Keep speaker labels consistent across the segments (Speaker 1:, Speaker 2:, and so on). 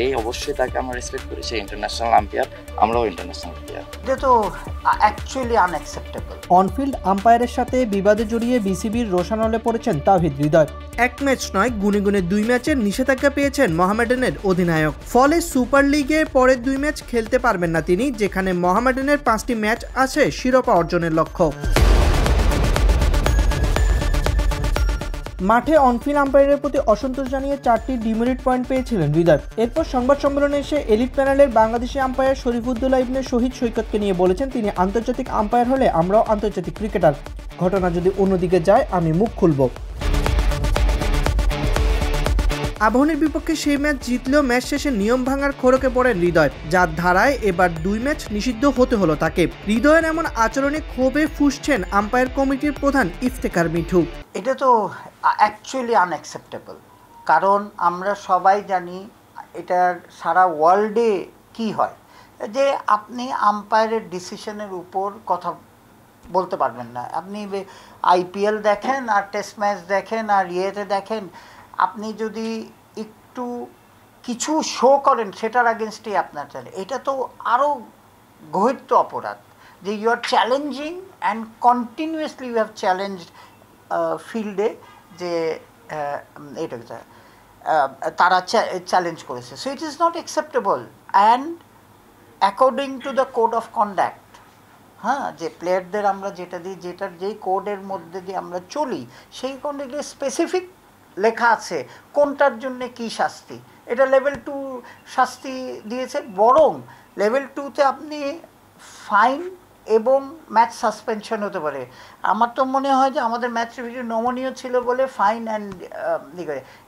Speaker 1: এই অবশ্যই তাকে আমরা রেসপেক্ট করি, সে ইন্টারন্যাশনাল আম্পায়ার, আমরাও ইন্টারন্যাশনাল প্লেয়ার।
Speaker 2: এটা তো অ্যাকচুয়ালি আনএক্সেপ্টেবল।
Speaker 3: অনফিল্ড আম্পায়ারের সাথে বিবাদে জড়িয়ে বিসিবির রোষানলে পড়েছেন তাওহিদ হৃদয়। এক ম্যাচ নয়, গুনে গুনে 2 ম্যাচের নিষেধাজ্ঞা পেয়েছেন মোহামেডানের অধিনায়ক। ফলে সুপার লিগে পরের 2 ম্যাচ খেলতে পারবেন না তিনি, যেখানে মোহামেডানের 5টি ম্যাচ আছে শিরোপা অর্জনের লক্ষ্য। মাঠে অনফিল্ড আম্পায়ারের প্রতি অসন্তোষ জানিয়ে 4টি ডিমেরিট পয়েন্ট পেয়েছিলেন হৃদয়। এরপর সংবাদ সম্মেলনে এসে এলিট প্যানেলের বাংলাদেশি আম্পায়ার শরীফুদ্দৌলা ইবনে শহীদ সৈকতকে নিয়ে বলেছেন, তিনি আন্তর্জাতিক আম্পায়ার হলে আমরাও আন্তর্জাতিক ক্রিকেটার, ঘটনা যদি অন্যদিকে যায় আমি মুখ খুলব। আবাহনীর বিপক্ষে সেই ম্যাচ জিতলেও ম্যাচ শেষে নিয়ম ভাঙার খোরকে পড়েন হৃদয়, যার ধারায় এবার 2 ম্যাচ নিষিদ্ধ হতে হলো তাকে। হৃদয়ের এমন আচরণে ক্ষোভে ফুঁসছেন আম্পায়ার কমিটির প্রধান ইফতেখার মিঠু।
Speaker 2: এটা তো অ্যাকচুয়ালি আনএক্সেপ্টেবল, কারণ আমরা সবাই জানি এটার সারা ওয়ার্ল্ডে কি হয়, যে আপনি আম্পায়ারের ডিসিশনের উপর কথা বলতে পারবেন না। আপনি আইপিএল দেখেন আর টেস্ট ম্যাচ দেখেন আর ইয়েতে দেখেন, আপনি যদি একটু কিছু শো করেন সেটার আগেনস্টেই আপনার চলে। এটা তো আরও গহিত অপরাধ, যে you are challenging and continuously you have challenged ফিল্ডে, যে এটা তারা চ্যালেঞ্জ করেছে। So it is not acceptable and according to the code of conduct, হ্যাঁ, যে প্লেয়ারদের আমরা যেটা দিই, যেটার যেই কোডের মধ্যে দিয়ে আমরা চলি, সেই কোডে স্পেসিফিক লেখা আছে কোনটার জন্যে কী শাস্তি। এটা লেভেল 2 শাস্তি দিয়েছে, বরং লেভেল 2তে আপনি ফাইন এবং ম্যাচ সাসপেনশন হতে পারে। আমার তো মনে হয় যে আমাদের ম্যাচ রিভিউ নমনীয় ছিল বলে ফাইন অ্যান্ড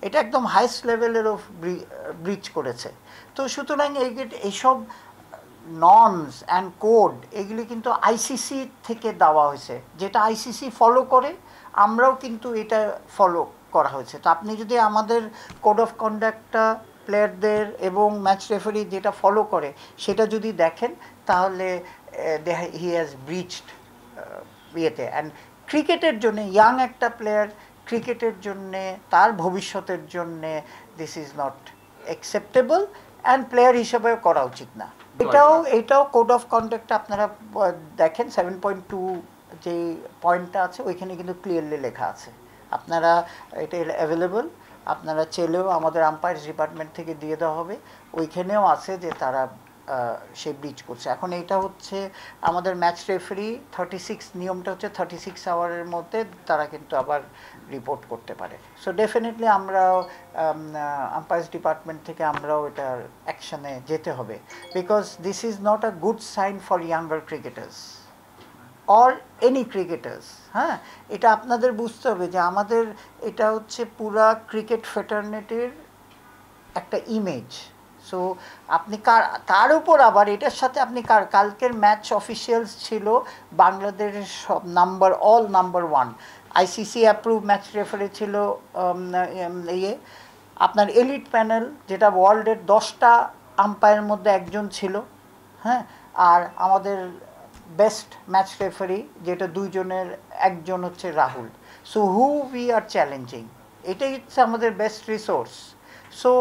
Speaker 2: এটা একদম হাইস্ট লেভেলেরও ব্রিচ করেছে। তো সুতরাং এইসব নর্মস অ্যান্ড কোড এগুলি কিন্তু আইসিসি থেকে দেওয়া হয়েছে, যেটা আইসিসি ফলো করে, আমরাও কিন্তু এটা ফলো করা হয়েছে। তো আপনি যদি আমাদের কোড অফ কন্ডাক্টটা প্লেয়ারদের এবং ম্যাচ রেফারি যেটা ফলো করে সেটা যদি দেখেন, তাহলে হি হ্যাজ ব্রিচড ইয়েতে। অ্যান্ড ক্রিকেটের জন্যে, ইয়াং একটা প্লেয়ার, ক্রিকেটের জন্যে, তার ভবিষ্যতের জন্যে this is not acceptable and player হিসেবেও করা উচিত না। এটাও কোড অফ কন্ডাক্টটা আপনারা দেখেন 7.2 যে পয়েন্টটা আছে ওইখানে কিন্তু ক্লিয়ারলি লেখা আছে। আপনারা এটা অ্যাভেলেবল, আপনারা চাইলেও আমাদের আম্পায়ার্স ডিপার্টমেন্ট থেকে দিয়ে দেওয়া হবে। ওইখানেও আছে যে তারা সে ব্রিচ করছে। এখন এইটা হচ্ছে আমাদের ম্যাচ রেফারি 36 নিয়মটা হচ্ছে 36 আওয়ারের মধ্যে তারা কিন্তু আবার রিপোর্ট করতে পারে। সো ডেফিনেটলি আমরাও আম্পায়ার্স ডিপার্টমেন্ট থেকে আমরাও এটার অ্যাকশানে যেতে হবে, because this is not a good sign for younger cricketers or any cricketers. হ্যাঁ, এটা আপনাদের বুঝতে হবে যে আমাদের এটা হচ্ছে পুরা ক্রিকেট ফ্রেটার্নিটির একটা ইমেজ। সো আপনি তার উপর আবার এটার সাথে আপনি কালকের ম্যাচ অফিসিয়ালস ছিল বাংলাদেশের সব all number 1 ICC approve match referee ছিল আপনার এলিট প্যানেল, যেটা ওয়ার্ল্ডের 10টা আম্পায়ারের মধ্যে একজন ছিল। হ্যাঁ, আর আমাদের বেস্ট ম্যাচ রেফারি যেটা 2 জনের একজন হচ্ছে Rahul. So who we are challenging, এটাই হচ্ছে আমাদের best resource. So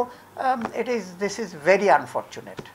Speaker 2: this is very unfortunate.